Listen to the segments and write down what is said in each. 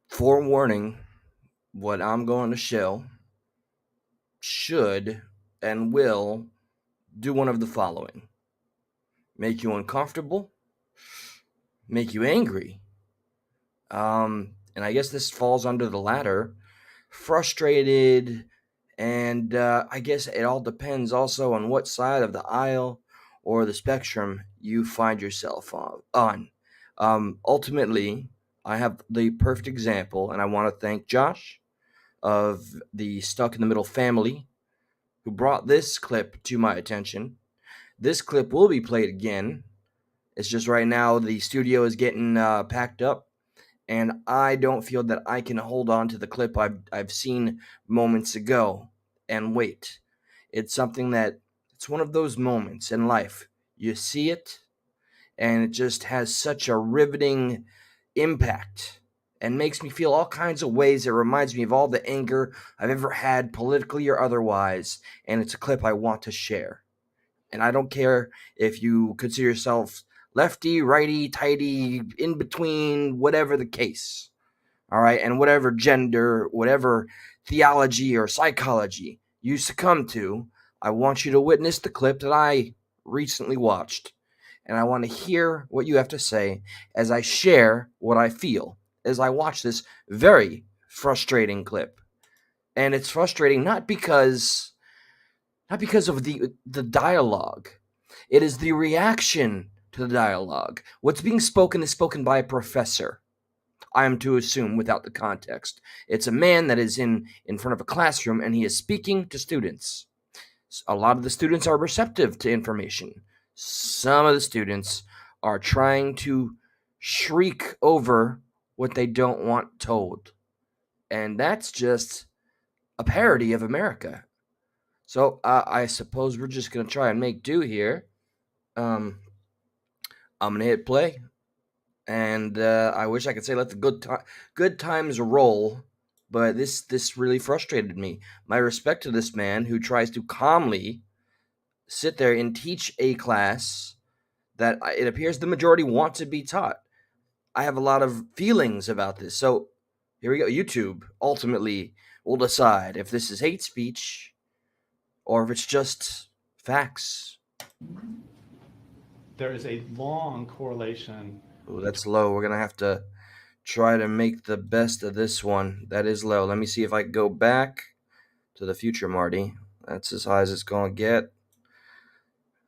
Forewarning, what I'm going to show should and will do one of the following: make you uncomfortable, make you angry. And I guess this falls under the latter, frustrated, and I guess it all depends also on what side of the aisle or the spectrum you find yourself on. Ultimately, I have the perfect example, and I want to thank Josh of the Stuck in the Middle family who brought this clip to my attention. This clip will be played again. It's just right now the studio is getting packed up, and I don't feel that I can hold on to the clip I've seen moments ago and wait. It's something that it's one of those moments in life. You see it, and it just has such a riveting impact and makes me feel all kinds of ways. It reminds me of all the anger I've ever had, politically or otherwise, and it's a clip I want to share. And I don't care if you consider yourself lefty, righty, tighty, in between, whatever the case. All right. And whatever gender, whatever theology or psychology you succumb to, I want you to witness the clip that I recently watched. And I want to hear what you have to say as I share what I feel as I watch this very frustrating clip. And it's frustrating not because of the dialogue. It is the reaction to the dialogue. What's being spoken is spoken by a professor, I am to assume, without the context. It's a man that is in front of a classroom, and he is speaking to students. A lot of the students are receptive to information. Some of the students are trying to shriek over what they don't want told. And that's just a parody of America. So I suppose we're just going to try and make do here. Um, I'm going to hit play. And I wish I could say let the good times roll, but this really frustrated me. My respect to this man who tries to calmly sit there and teach a class that it appears the majority want to be taught. I have a lot of feelings about this. So here we go. YouTube ultimately will decide if this is hate speech or if it's just facts. There is a long correlation. Oh, that's low. We're gonna have to try to make the best of this one. That is low. Let me see if I can go back to the future, Marty. That's as high as it's gonna get.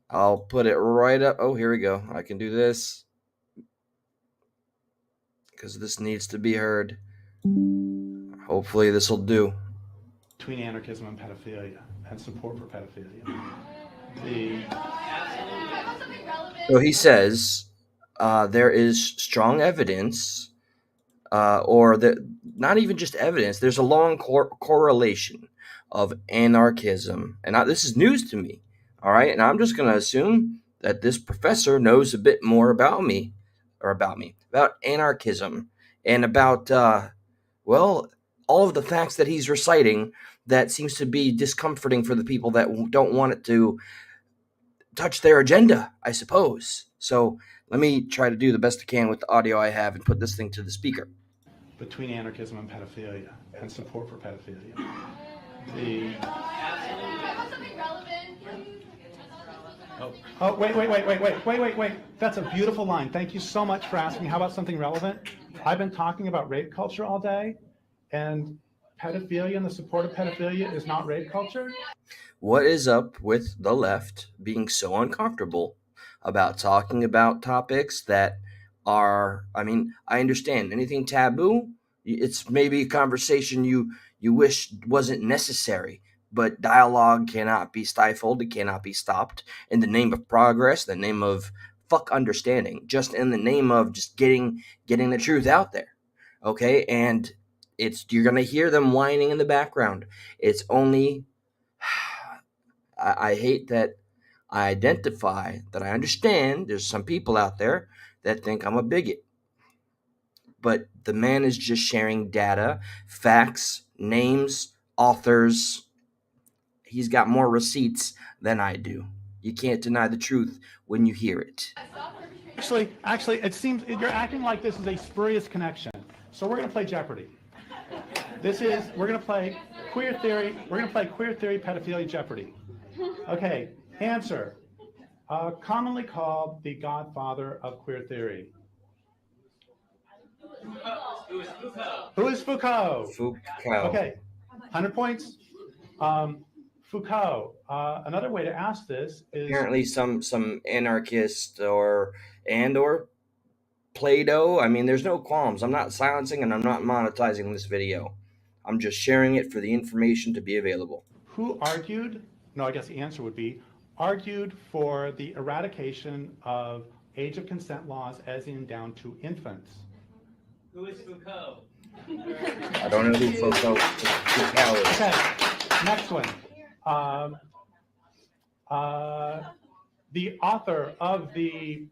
I'll put it right up. Oh, here we go. I can do this because this needs to be heard. Hopefully, this will do. Between anarchism and pedophilia and support for pedophilia. The So he says there is strong evidence, or not even just evidence. There's a long correlation of anarchism, and this is news to me. All right, and I'm just going to assume that this professor knows a bit more about me, about anarchism, and about well, all of the facts that he's reciting that seems to be discomforting for the people that don't want it to touch their agenda, I suppose. So let me try to do the best I can with the audio I have and put this thing to the speaker. Between anarchism and pedophilia and support for pedophilia. The wait. That's a beautiful line. Thank you so much for asking. How about something relevant? I've been talking about rape culture all day, and pedophilia and the support of pedophilia is not rape culture. What is up with the left being so uncomfortable about talking about topics that are, I mean, I understand anything taboo, it's maybe a conversation you wish wasn't necessary, but dialogue cannot be stifled, it cannot be stopped in the name of progress, the name of fuck understanding, just in the name of just getting the truth out there. Okay? And it's you're going to hear them whining in the background. It's only I hate that I identify that I understand there's some people out there that think I'm a bigot. But the man is just sharing data, facts, names, authors. He's got more receipts than I do. You can't deny the truth when you hear it. Actually, it seems you're acting like this is a spurious connection. So we're going to play Jeopardy. We're going to play queer theory. We're going to play queer theory pedophilia Jeopardy. Okay, answer. Commonly called the godfather of queer theory. Who is Foucault? Foucault. Okay, 100 points. Foucault. Another way to ask this is Apparently some anarchist or Plato. I mean, there's no qualms. I'm not silencing and I'm not monetizing this video. I'm just sharing it for the information to be available. who argued, no, I guess the answer would be, argued for the eradication of age of consent laws as in down to infants. Who is Foucault? I don't know who Foucault is. Okay, next one. The author of the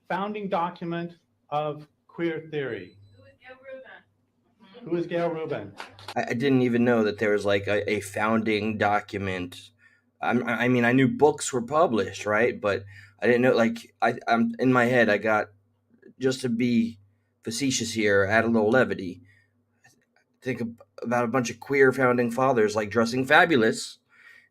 founding document of queer theory. Who is Gail Rubin? I didn't even know that there was like a founding document. I mean, I knew books were published, right? But I didn't know, like, I'm in my head, I got, just to be facetious here, add a little levity, think about a bunch of queer founding fathers, like, dressing fabulous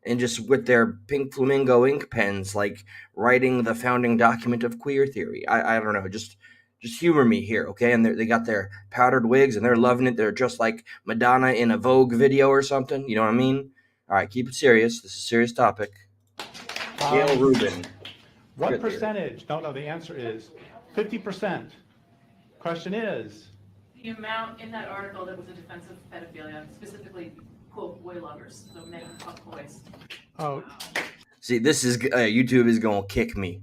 and just with their pink flamingo ink pens, like, writing the founding document of queer theory. I don't know, just humor me here, okay? And they got their powdered wigs and they're loving it. They're just like Madonna in a Vogue video or something. You know what I mean? All right, keep it serious. This is a serious topic. Gail Rubin. What percentage? Don't know. The answer is 50%. Question is? The amount in that article that was a defense of pedophilia, specifically, quote, boy lovers, so men who fuck boys. Oh. See, this is, YouTube is going to kick me.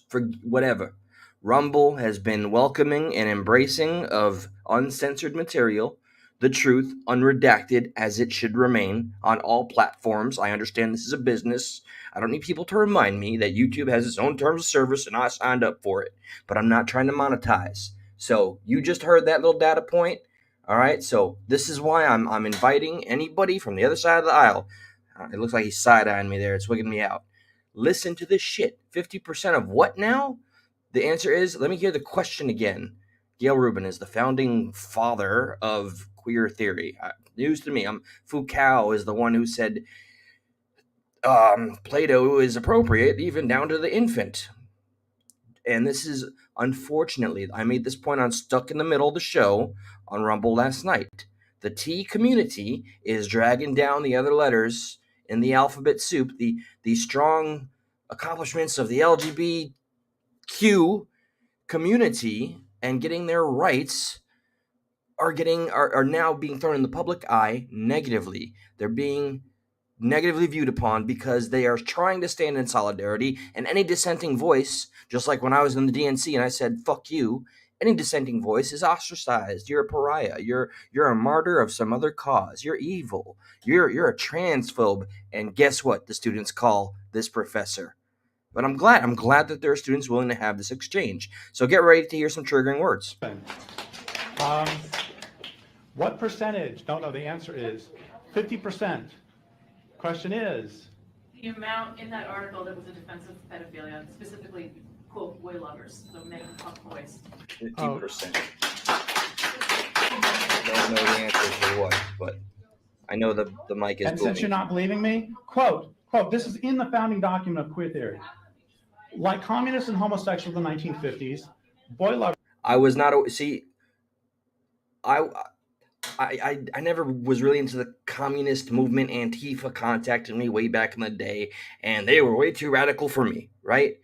For whatever. Rumble has been welcoming and embracing of uncensored material, the truth, unredacted, as it should remain on all platforms. I understand this is a business. I don't need people to remind me that YouTube has its own terms of service and I signed up for it. But I'm not trying to monetize. So you just heard that little data point. All right, so this is why I'm inviting anybody from the other side of the aisle. It looks like he's side-eyeing me there. It's wigging me out. Listen to this shit. 50% of what now? The answer is, let me hear the question again. Gail Rubin is the founding father of queer theory. News to me. Foucault is the one who said Plato is appropriate even down to the infant. And this is, unfortunately, I made this point on Stuck in the Middle of the show on Rumble last night. The T community is dragging down the other letters in the alphabet soup. The strong accomplishments of the LGBTQ community and getting their rights are now being thrown in the public eye negatively. They're being negatively viewed upon because they are trying to stand in solidarity, and any dissenting voice, just like when I was in the DNC and I said fuck you, any dissenting voice is ostracized. You're a pariah. You're a martyr of some other cause. You're evil. You're a transphobe. And guess what the students call this professor? But I'm glad that there are students willing to have this exchange. So get ready to hear some triggering words. What percentage? Don't know. The answer is 50%. Question is? The amount in that article that was a defense of pedophilia, specifically, quote, boy lovers, so men who fuck boys. 50%. I don't know the answer for what, but I know the mic is And booming. since you're not believing me, quote, this is in the founding document of queer theory. Like communists and homosexuals in the 1950s, boy lovers. I was not, see, I never was really into the communist movement. Antifa contacted me way back in the day, and they were way too radical for me, right?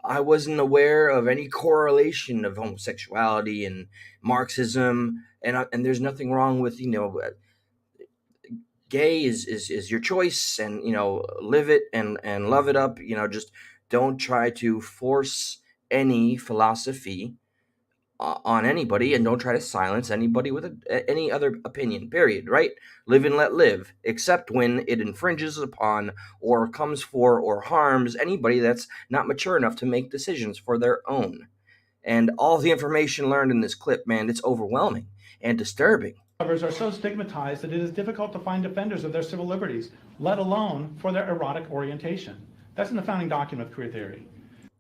I wasn't aware of any correlation of homosexuality and Marxism, and there's nothing wrong with, gay is your choice, and, live it and love it up. Just don't try to force any philosophy on anybody, and don't try to silence anybody with any other opinion, period, right? Live and let live, except when it infringes upon or comes for or harms anybody that's not mature enough to make decisions for their own. And all the information learned in this clip, man, it's overwhelming and disturbing. Lovers are so stigmatized that it is difficult to find defenders of their civil liberties, let alone for their erotic orientation. That's in the founding document of queer theory.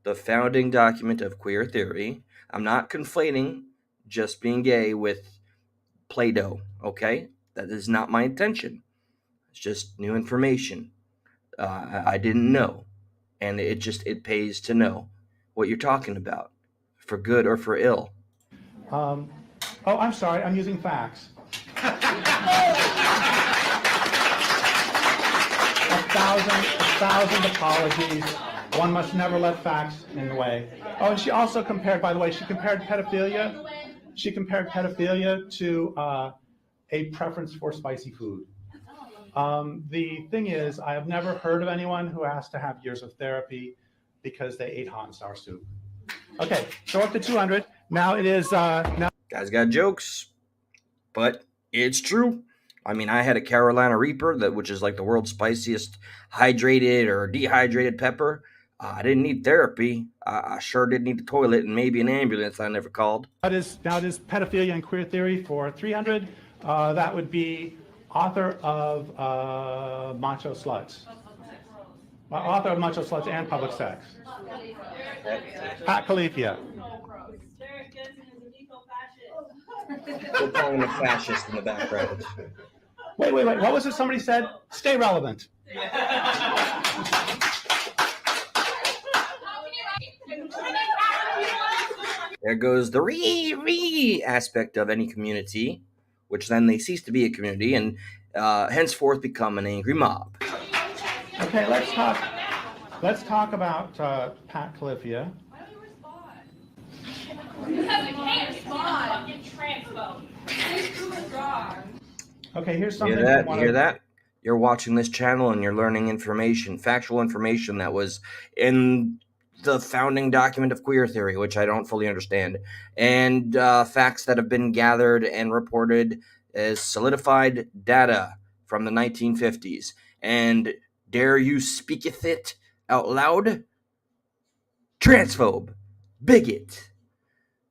The founding document of queer theory. I'm not conflating just being gay with Play-Doh, okay? That is not my intention. It's just new information. I didn't know, and it pays to know what you're talking about, for good or for ill. Oh, I'm sorry, I'm using facts. A thousand apologies. One must never let facts in the way. Oh, and she also compared, by the way, she compared pedophilia. She compared pedophilia to a preference for spicy food. The thing is, I have never heard of anyone who has to have years of therapy because they ate hot and sour soup. Okay, so up to 200. Now it is now. Guys got jokes, but it's true. I mean, I had a Carolina Reaper, which is like the world's spiciest hydrated or dehydrated pepper. I didn't need therapy. I sure did need a toilet and maybe an ambulance I never called. Now it is pedophilia and queer theory for 300. That would be author of Macho Sluts. Author of Macho Sluts and Public Sex. Pat Califia. We're calling a fascist in the background. Wait. What was it somebody said? Stay relevant. There goes the re aspect of any community, which then they cease to be a community and henceforth become an angry mob. Okay, let's talk about Pat Califia. Okay, here's something. You hear that? You're watching this channel and you're learning information, factual information that was in the founding document of queer theory, which I don't fully understand, and facts that have been gathered and reported as solidified data from the 1950s. And dare you speaketh it out loud? Transphobe, bigot.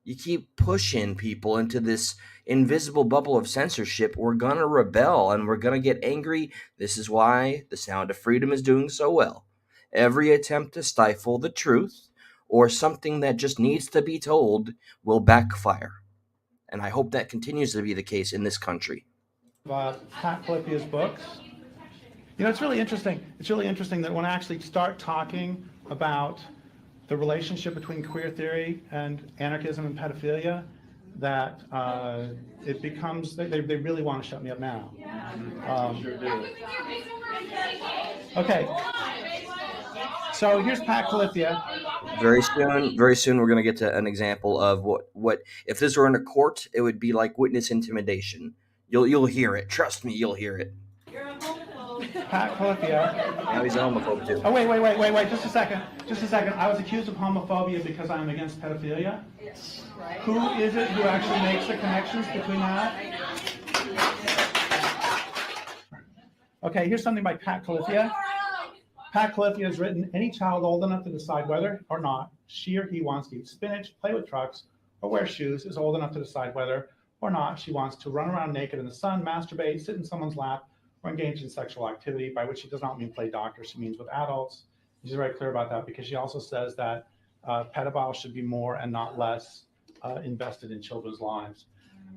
You keep pushing people into this invisible bubble of censorship. We're gonna rebel and we're gonna get angry. This is why the Sound of Freedom is doing so well. Every attempt to stifle the truth or something that just needs to be told will backfire. And I hope that continues to be the case in this country. Pat Califia's books. You know, it's really interesting. It's really interesting that when I actually start talking about the relationship between queer theory and anarchism and pedophilia, that it becomes, they really want to shut me up now. Sure do. Okay. So here's Pat Califia. Very soon we're going to get to an example of what if this were in a court, it would be like witness intimidation. You'll hear it. Trust me, you'll hear it. Pat Califia. Now he's a homophobe too. Oh, wait, just a second. I was accused of homophobia because I'm against pedophilia. Yes. Right. Who is it who actually makes the connections between that? Okay, here's something by Pat Califia. Pat Califia has written, any child old enough to decide whether or not she or he wants to eat spinach, play with trucks, or wear shoes is old enough to decide whether or not she wants to run around naked in the sun, masturbate, sit in someone's lap, or engage in sexual activity, by which she does not mean play doctor, she means with adults. She's very clear about that because she also says that pedophiles should be more and not less invested in children's lives.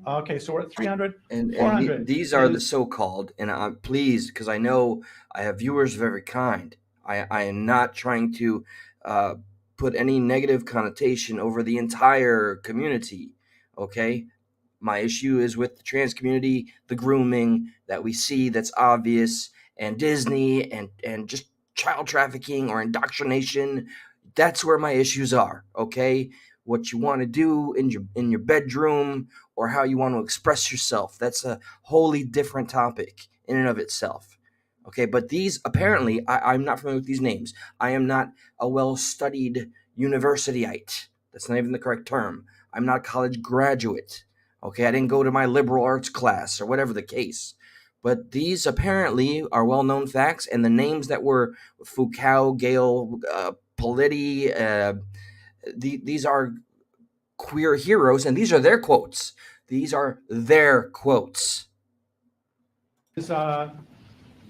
Okay, so we're at 300, And 400. these are the so-called, and please, because I know I have viewers very kind. I am not trying to put any negative connotation over the entire community, okay? My issue is with the trans community, the grooming that we see that's obvious, and Disney, and just child trafficking or indoctrination. That's where my issues are, okay? What you want to do in your bedroom or how you want to express yourself, that's a wholly different topic in and of itself. Okay, but these, apparently, I'm not familiar with these names. I am not a well-studied universityite. That's not even the correct term. I'm not a college graduate. Okay, I didn't go to my liberal arts class or whatever the case. But these apparently are well-known facts, and the names that were Foucault, Gale, Politi, these are queer heroes, and these are their quotes. These are their quotes. Is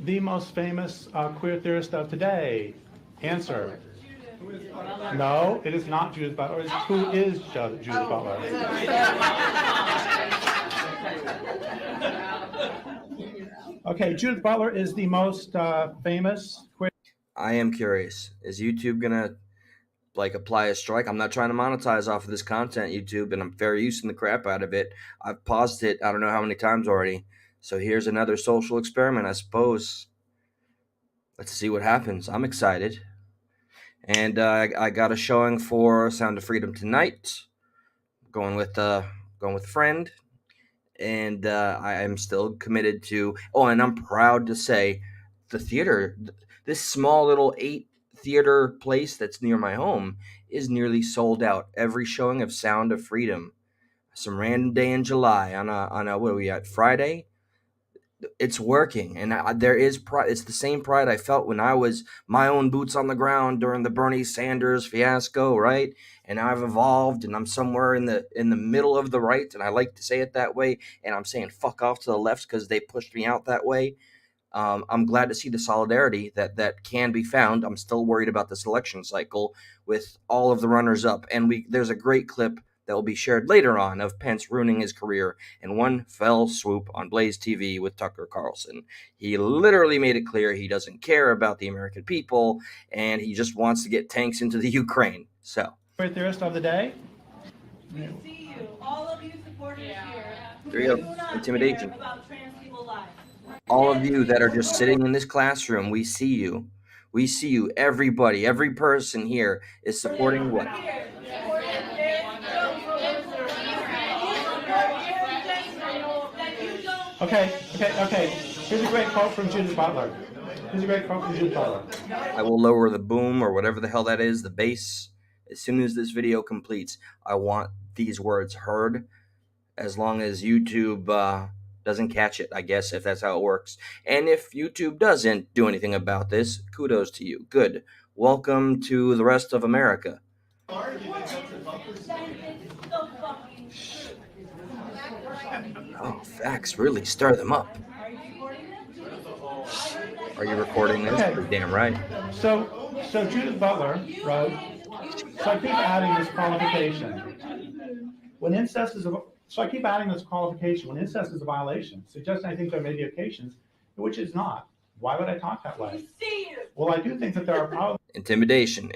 the most famous queer theorist of today, Answer. No, it is not Judith Butler. It's who is Judith Butler? Okay, Judith Butler is the most famous queer. I am curious. Is YouTube gonna apply a strike? I'm not trying to monetize off of this content, YouTube, and I'm fair using the crap out of it. I've paused it I don't know how many times already. So here's another social experiment, I suppose. Let's see what happens. I'm excited. And I got a showing for Sound of Freedom tonight. Going with a friend, and I am still committed to. Oh, and I'm proud to say, the theater, this small little 8 theater place that's near my home, is nearly sold out. Every showing of Sound of Freedom, some random day in July on a what are we at, Friday? It's working, and there is pride. It's the same pride I felt when I was my own boots on the ground during the Bernie Sanders fiasco, right? And I've evolved, and I'm somewhere in the middle of the right, and I like to say it that way. And I'm saying fuck off to the left because they pushed me out that way. I'm glad to see the solidarity that can be found. I'm still worried about this election cycle with all of the runners up, and there's a great clip that will be shared later on of Pence ruining his career in one fell swoop on Blaze TV with Tucker Carlson. He literally made it clear he doesn't care about the American people, and he just wants to get tanks into the Ukraine. So, Queer theorist of the day. We see you, all of you supporters here. there you Do go. not Intimidation. care about trans people's lives. All of you that are just sitting in this classroom, we see you. We see you. Everybody, every person here is supporting what? Okay. Here's a great quote from Judith Butler. I will lower the boom or whatever the hell that is, the bass. As soon as this video completes, I want these words heard, as long as YouTube doesn't catch it, I guess, if that's how it works. And if YouTube doesn't do anything about this, kudos to you. Good. Welcome to the rest of America. Oh, facts really stir them up. Are you recording this? Okay. You're damn right. So Judith Butler wrote, so I keep adding this qualification. When incest is a violation, suggesting I think there may be occasions in which it's not. Why would I talk that way? Well, I do think that there are probably Intimidation,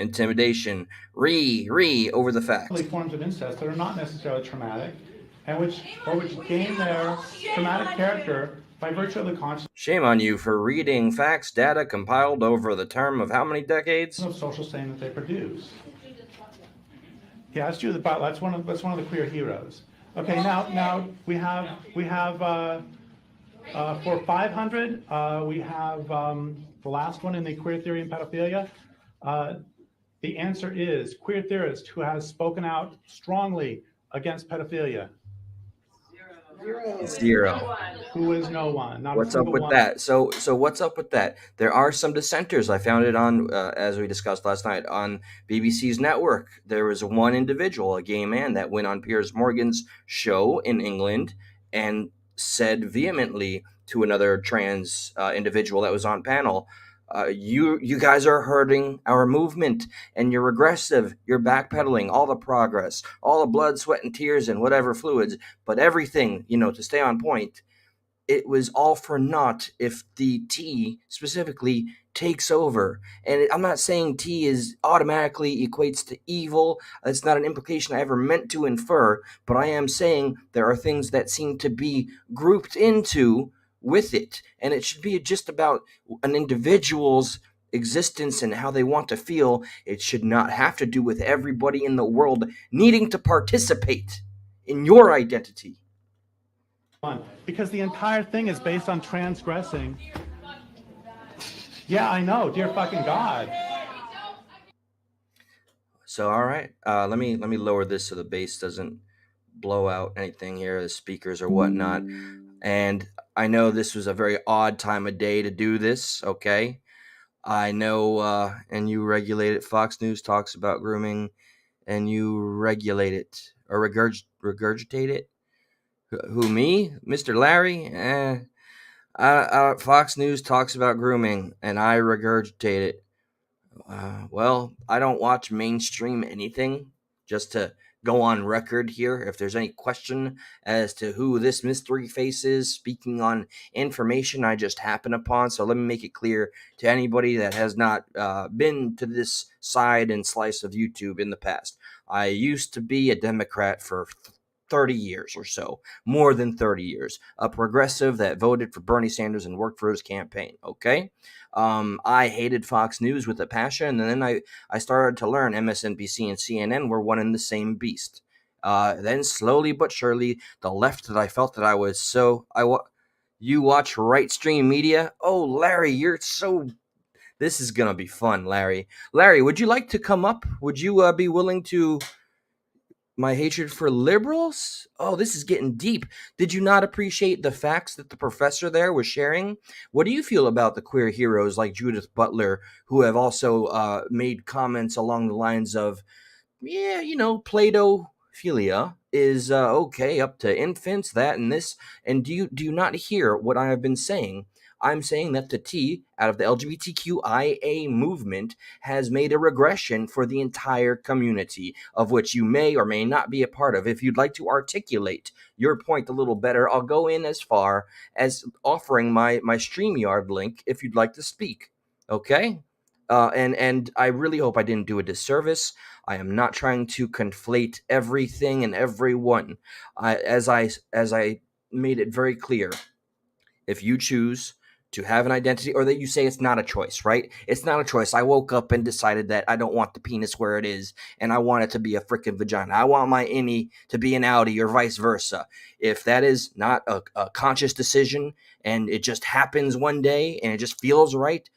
over the facts. forms of incest that are not necessarily traumatic, and which gain their traumatic character by virtue of the consciousness Shame on you for reading facts data compiled over the term of how many decades? of social stain that they produce. Yeah, that's Judith Butler. That's one of the queer heroes. Okay, now we have for 500 we have the last one in the queer theory and pedophilia. The answer is queer theorist who has spoken out strongly against pedophilia. Zero. Who is no one? Not What's a up single with one. that? So what's up with that? There are some dissenters. I found it on, as we discussed last night, on BBC's network. There was one individual, a gay man, that went on Piers Morgan's show in England and said vehemently to another trans individual that was on panel, you guys are hurting our movement, and you're regressive, you're backpedaling all the progress, all the blood, sweat, and tears, and whatever fluids, but everything, to stay on point. It was all for naught if the T specifically takes over. And I'm not saying T is automatically equates to evil. That's not an implication I ever meant to infer, but I am saying there are things that seem to be grouped into with it. And it should be just about an individual's existence and how they want to feel. It should not have to do with everybody in the world needing to participate in your identity. Because the entire thing is based on transgressing. Yeah, I know, dear fucking God. So all right, let me lower this so the bass doesn't blow out anything here, the speakers or whatnot. And I know this was a very odd time of day to do this. Okay, I know, and you regulate it. Fox News talks about grooming, and you regulate it or regurgitate it. Who, me, Mr. Larry? Fox News talks about grooming, and I regurgitate it. Well, I don't watch mainstream anything. Just to go on record here, if there's any question as to who this mystery face is speaking on information I just happened upon, so let me make it clear to anybody that has not been to this side and slice of YouTube in the past. I used to be a Democrat for 30 years or so, more than 30 years, a progressive that voted for Bernie Sanders and worked for his campaign, okay? I hated Fox News with a passion, and then I started to learn MSNBC and CNN were one and the same beast. Then slowly but surely, the left that I felt that I was so you watch right stream media. Oh, Larry, you're so. This is gonna be fun, Larry. Larry, would you like to come up? Would you be willing to my hatred for liberals? Oh, this is getting deep. Did you not appreciate the facts that the professor there was sharing? What do you feel about the queer heroes like Judith Butler, who have also made comments along the lines of, yeah, Plato-philia is okay up to infants, that and this. And do you not hear what I have been saying? I'm saying that the T out of the LGBTQIA movement has made a regression for the entire community, of which you may or may not be a part of. If you'd like to articulate your point a little better, I'll go in as far as offering my StreamYard link if you'd like to speak. Okay? And I really hope I didn't do a disservice. I am not trying to conflate everything and everyone. As I made it very clear, if you choose to have an identity, or that you say it's not a choice, right? It's not a choice. I woke up and decided that I don't want the penis where it is, and I want it to be a freaking vagina. I want my innie to be an outie, or vice versa. If that is not a conscious decision, and it just happens one day, and it just feels right,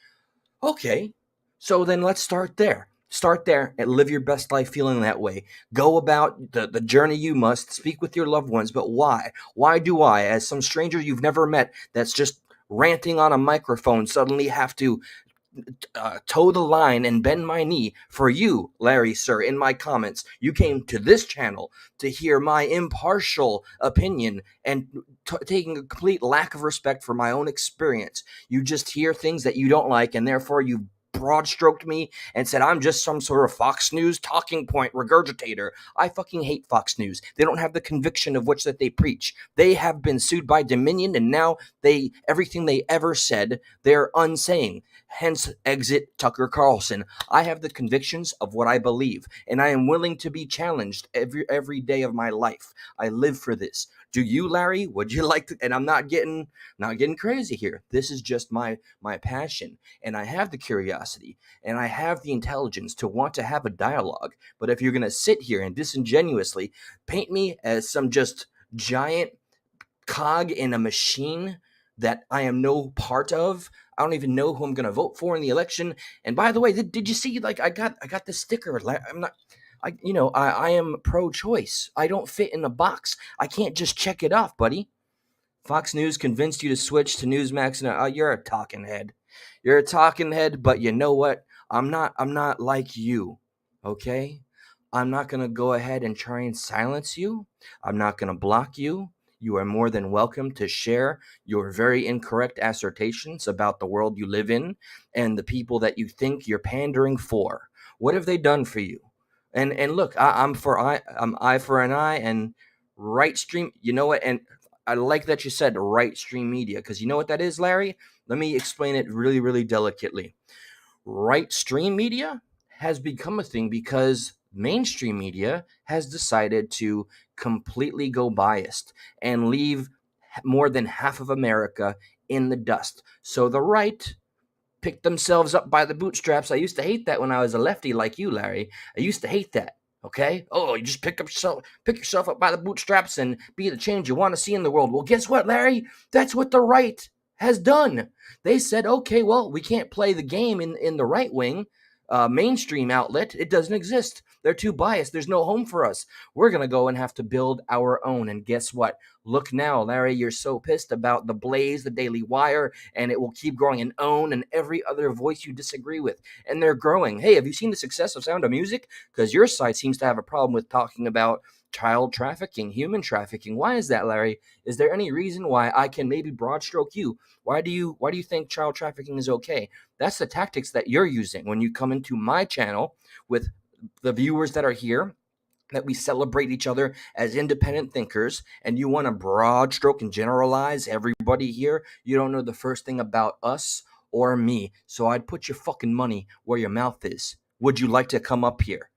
okay, so then let's start there. Start there and live your best life feeling that way. Go about the journey you must. Speak with your loved ones, but why? Why do I, as some stranger you've never met that's just ranting on a microphone, suddenly have to toe the line and bend my knee for you, Larry, sir, in my comments? You came to this channel to hear my impartial opinion and taking a complete lack of respect for my own experience. You just hear things that you don't like, and therefore you broad stroked me and said I'm just some sort of Fox News talking point regurgitator. I fucking hate Fox News. They don't have the conviction of which that they preach. They have been sued by Dominion, and now everything they ever said, they're unsaying. Hence, exit Tucker Carlson. I have the convictions of what I believe, and I am willing to be challenged every day of my life. I live for this. Do you, Larry? Would you like to? And I'm not getting crazy here. This is just my passion, and I have the curiosity, and I have the intelligence to want to have a dialogue. But if you're gonna sit here and disingenuously paint me as some just giant cog in a machine that I am no part of. I don't even know who I'm going to vote for in the election. And by the way, did you see, like, I got the sticker. I'm not, I am pro-choice. I don't fit in a box. I can't just check it off, buddy. Fox News convinced you to switch to Newsmax. And you're a talking head. You're a talking head, but you know what? I'm not like you. Okay? I'm not going to go ahead and try and silence you. I'm not going to block you. You are more than welcome to share your very incorrect assertions about the world you live in and the people that you think you're pandering for. What have they done for you? And look, I'm eye for an eye, and right stream. You know what? And I like that you said right stream media, because you know what that is, Larry? Let me explain it really, really delicately. Right stream media has become a thing because mainstream media has decided to completely go biased and leave more than half of America in the dust. So the right pick themselves up by the bootstraps. I used to hate that when I was a lefty like you, Larry. I used to hate that. Okay? Oh, you just pick yourself up by the bootstraps and be the change you want to see in the world. Well, guess what, Larry? That's what the right has done. They said, okay, well, we can't play the game in the right wing mainstream outlet. It doesn't exist. They're too biased. There's no home for us. We're going to go and have to build our own. And guess what? Look now, Larry, you're so pissed about the Blaze, the Daily Wire, and it will keep growing, and OWN and every other voice you disagree with. And they're growing. Hey, have you seen the success of Sound of Music? Because your site seems to have a problem with talking about child trafficking, human trafficking. Why is that, Larry? Is there any reason why I can maybe broad stroke you? Why do you think child trafficking is okay? That's the tactics that you're using when you come into my channel with the viewers that are here, that we celebrate each other as independent thinkers, and you want to broad stroke and generalize everybody here. You don't know the first thing about us or me. So I'd put your fucking money where your mouth is. Would you like to come up here?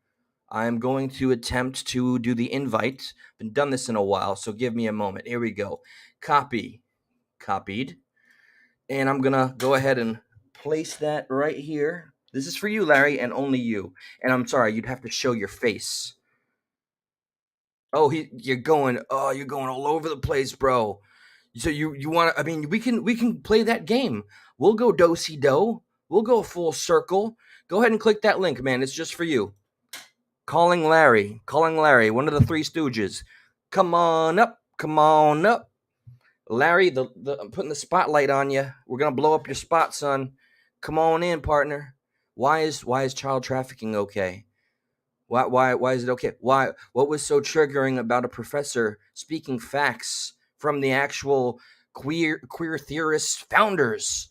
I'm going to attempt to do the invite. Been done this in a while, so give me a moment. Here we go. Copy. Copied. And I'm going to go ahead and place that right here. This is for you, Larry, and only you. And I'm sorry, you'd have to show your face. Oh, you're going all over the place, bro. So you want to? I mean, we can play that game. We'll go do-si-do. We'll go full circle. Go ahead and click that link, man. It's just for you. Calling Larry, one of the Three Stooges. Come on up, Larry. I'm putting the spotlight on you. We're gonna blow up your spot, son. Come on in, partner. Why is child trafficking okay? Why is it okay? What was so triggering about a professor speaking facts from the actual queer theorists founders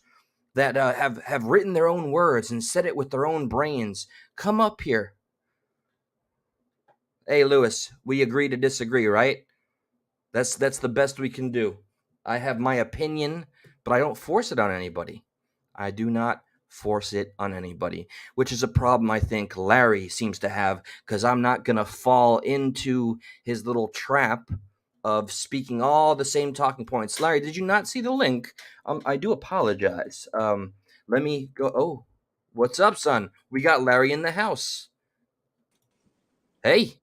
that have written their own words and said it with their own brains? Come up here. Hey, Lewis, we agree to disagree, right? That's the best we can do. I have my opinion, but I don't force it on anybody. I do not force it on anybody, which is a problem I think Larry seems to have, because I'm not going to fall into his little trap of speaking all the same talking points. Larry, did you not see the link? I do apologize. Let me go. Oh, what's up, son? We got Larry in the house. Hey.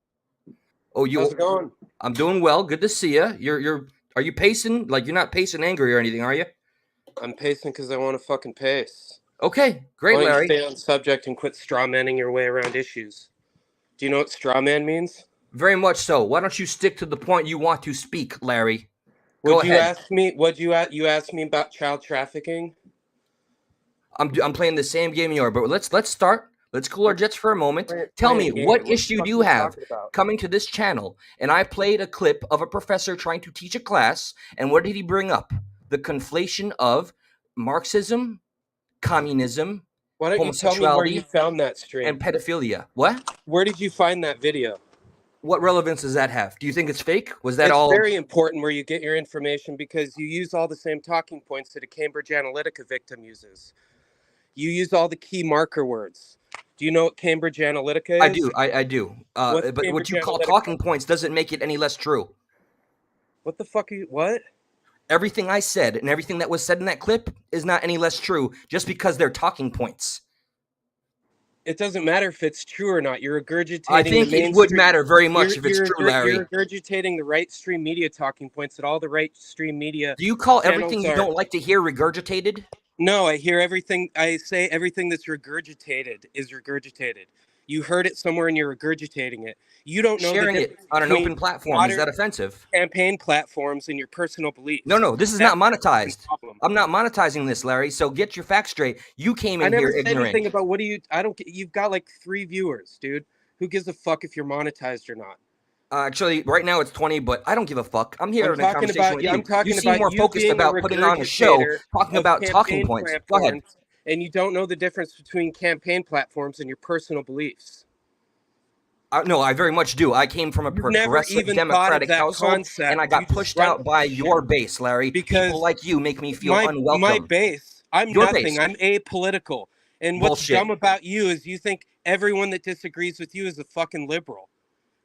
Oh, How's it going? I'm doing well. Good to see you. Are you pacing? Like, you're not pacing angry or anything, are you? I'm pacing because I want to fucking pace. Okay, great, Why don't you Larry. stay on subject and quit straw manning your way around issues? Do you know what straw man means? Very much so. Why don't you stick to the point you want to speak, Larry? Go Would you ahead. ask me? You asked me about child trafficking? I'm playing the same game you are, but let's start. Let's cool our jets for a moment. Tell me, Game. what What the issue fuck do you are have talking about? coming to this channel? And I played a clip of a professor trying to teach a class, and what did he bring up? The conflation of Marxism, communism, Why don't you tell me where you homosexuality, found that stream? and pedophilia. What? Where did you find that video? What relevance does that have? Do you think it's fake? Was that It's all? very important where you get your information because you use all the same talking points that a Cambridge Analytica victim uses. You use all the key marker words. Do you know what Cambridge Analytica I is? do. I do. What's But what Cambridge you call Analytica? talking points doesn't make it any less true. What the fuck are you? What? Everything I said and everything that was said in that clip is not any less true just because they're talking points. It doesn't matter if it's true or not. You're regurgitating I the think it would mainstream. matter very much if it's You're, true, you're Larry. regurgitating the right stream media talking points that all the right stream media. Do you call everything channels you are. don't like to hear regurgitated? No, I hear everything. I say everything that's regurgitated is regurgitated. You heard it somewhere and you're regurgitating it. You don't know the Sharing it difference on an between open platform, is modern that offensive? campaign platforms and your personal beliefs. No, this is That's not the fucking monetized. problem. I'm not monetizing this, Larry, so get your facts straight. You came I in never here said ignorant. anything about what do you. I don't. You've got like 3 viewers, dude. Who gives a fuck if you're monetized or not? Actually, right now it's 20, but I don't give a fuck. I'm here I'm in a talking conversation about. with Yeah, you. I'm talking You seem about more you focused being a about putting on a show, regurgitator talking of about talking campaign points. Go ahead. platforms, and you don't know the difference between campaign platforms and your personal beliefs. No, I very much do. I came from a You've never progressive even thought of democratic that household, and I concept. You got just pushed run out with by this shit your base, Larry. People because like you make me feel my unwelcome. base. I'm Your nothing. base. I'm apolitical. And what's Bullshit. dumb about you is you think everyone that disagrees with you is a fucking liberal.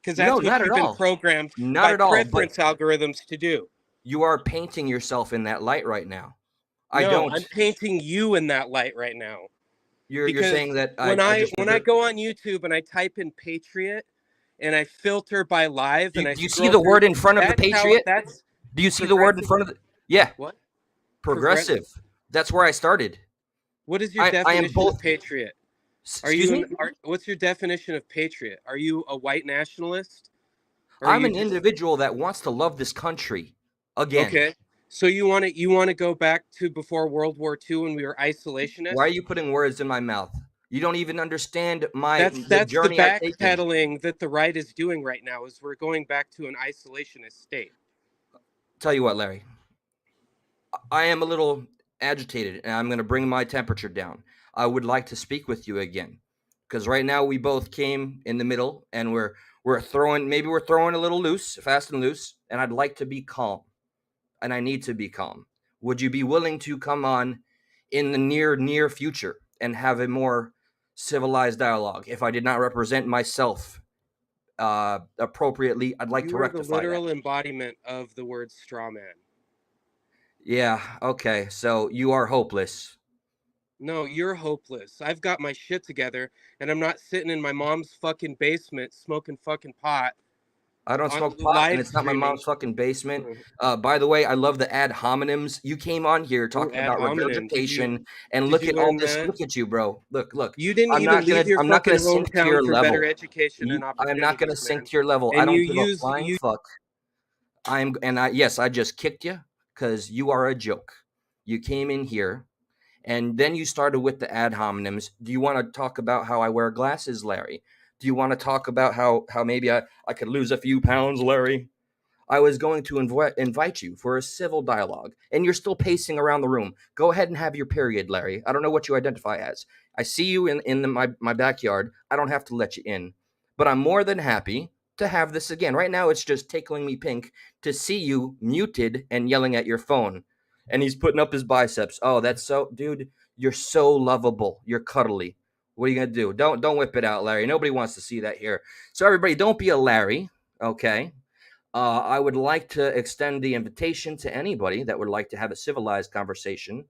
Because No, that's what not at you've been all. programmed Not by at all. But preference algorithms to do. you are painting yourself in that light right now. I No, don't. I'm painting you in that light right now. You're Because saying that when I I just when I go on YouTube and I type in Patriot and I filter by live and I do you see scroll the through, word in front of the Patriot? that's Do you see the word in progressive. front of the? Yeah, What? progressive. That's where I started. What is your I am definition of both. patriot? Are Excuse me. what's your definition of patriot? Are you a white nationalist? Or are I'm you an just individual that wants to love this country. again. Okay. So you want to go back to before World War II when we were isolationists? Why are you putting words in my mouth? You don't even understand the That's the journey I've taken. backpedaling that the right is doing right now. Is we're going back to an isolationist state. Tell you what, Larry, I am a little agitated, and I'm going to bring my temperature down. I would like to speak with you again, because right now we both came in the middle, and we're throwing, maybe we're throwing a little loose, fast and loose, and I'd like to be calm, and I need to be calm. Would you be willing to come on in the near future and have a more civilized dialogue? If I did not represent myself appropriately, I'd like to You are the rectify that. literal embodiment of the word straw man. Yeah, okay, so you are hopeless. No, you're hopeless. I've got my shit together, and I'm not sitting in my mom's fucking basement smoking fucking pot I don't on smoke pot, and live it's not my streaming. mom's fucking basement. By the way, I love the ad hominems. You came on here Oh, talking ad about hominem. regurgitation, and Did look you at all learn this. that? Look at you, bro. Look. You didn't even leave your I'm not fucking gonna sink to hometown your for better level. education and I'm not gonna opportunities, sink man. to your level. I And don't give a flying you fuck. Yes, I just kicked you because you are a joke. You came in here, and then you started with the ad hominems. Do you want to talk about how I wear glasses, Larry? Do you want to talk about how maybe I could lose a few pounds, Larry? I was going to invite you for a civil dialogue, and you're still pacing around the room. Go ahead and have your period, Larry. I don't know what you identify as. I see you my backyard. I don't have to let you in, but I'm more than happy to have this again. Right now, it's just tickling me pink to see you muted and yelling at your phone. And he's putting up his biceps. Oh, that's so, dude. You're so lovable. You're cuddly. What are you gonna do? Don't whip it out, Larry. Nobody wants to see that here. So everybody, don't be a Larry, okay? I would like to extend the invitation to anybody that would like to have a civilized conversation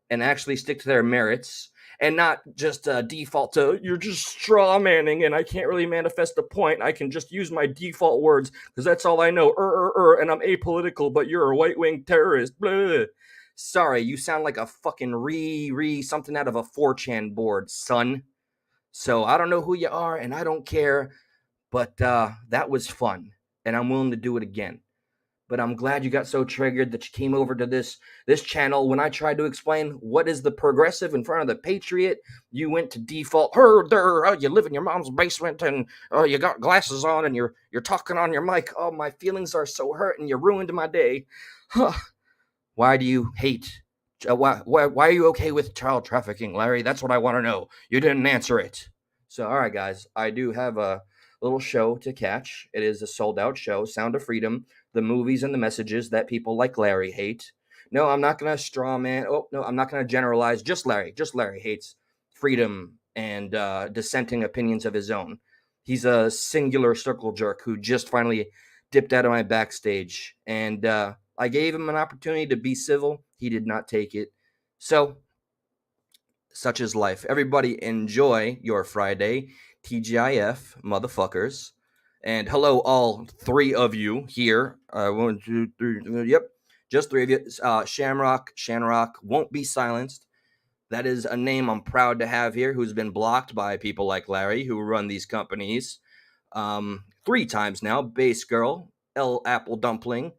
and actually stick to their merits and not just default to you're just straw manning and I can't really manifest a point. I can just use my default words because that's all I know. And I'm apolitical, but you're a white wing terrorist. Blah. Sorry, you sound like a fucking something out of a 4chan board, son. So I don't know who you are and I don't care, but that was fun and I'm willing to do it again. But I'm glad you got so triggered that you came over to this channel. When I tried to explain what is the progressive in front of the patriot, you went to default. Her there, you live in your mom's basement and you got glasses on and you're talking on your mic. Oh, my feelings are so hurt and you ruined my day. Huh. Why do you hate? Why are you okay with child trafficking, Larry? That's what I want to know. You didn't answer it. So, all right, guys, I do have a little show to catch. It is a sold out show, Sound of Freedom, the movies and the messages that people like Larry hate. No, I'm not going to straw man. Oh, no, I'm not going to generalize. Just Larry. Just Larry hates freedom and dissenting opinions of his own. He's a singular circle jerk who just finally dipped out of my backstage. And I gave him an opportunity to be civil. He did not take it. So, such is life. Everybody enjoy your Friday. TGIF, motherfuckers. And hello, all three of you here. One, two, three. Yep, just three of you. Shamrock won't be silenced. That is a name I'm proud to have here, who's been blocked by people like Larry, who run these companies 3 times now. Base Girl, L Apple Dumpling,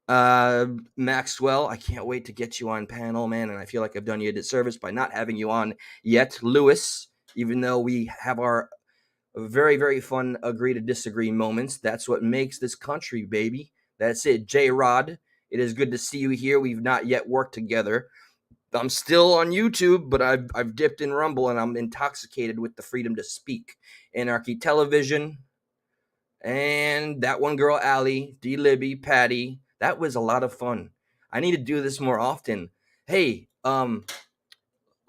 Maxwell, I can't wait to get you on panel, man, and I feel like I've done you a disservice by not having you on yet. Lewis, even though we have our very, very fun agree to disagree moments, that's what makes this country, baby. That's it. J Rod, it is good to see you here. We've not yet worked together. I'm still on YouTube, but I've dipped in Rumble, and I'm intoxicated with the freedom to speak. Anarchy Television, and that one girl, Allie, D. Libby, Patty. That was a lot of fun. I need to do this more often. Hey,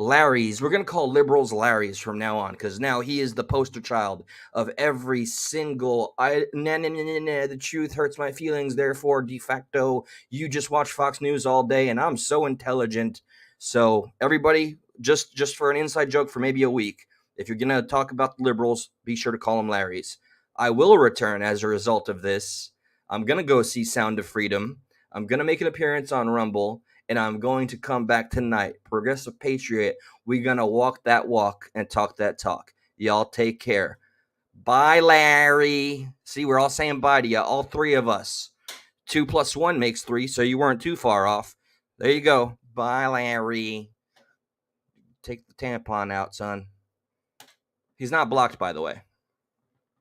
Larry's. We're gonna call liberals Larry's from now on, because now he is the poster child of every single the truth hurts my feelings, therefore de facto you just watch Fox News all day and I'm so intelligent. So everybody, just for an inside joke for maybe a week, if you're gonna talk about the liberals, be sure to call them Larry's. I will return as a result of this. I'm gonna go see Sound of Freedom. I'm gonna make an appearance on Rumble, and I'm going to come back tonight. Progressive Patriot, we're going to walk that walk and talk that talk. Y'all take care. Bye, Larry. See, we're all saying bye to you, all three of us. 2 plus 1 makes 3, so you weren't too far off. There you go. Bye, Larry. Take the tampon out, son. He's not blocked, by the way.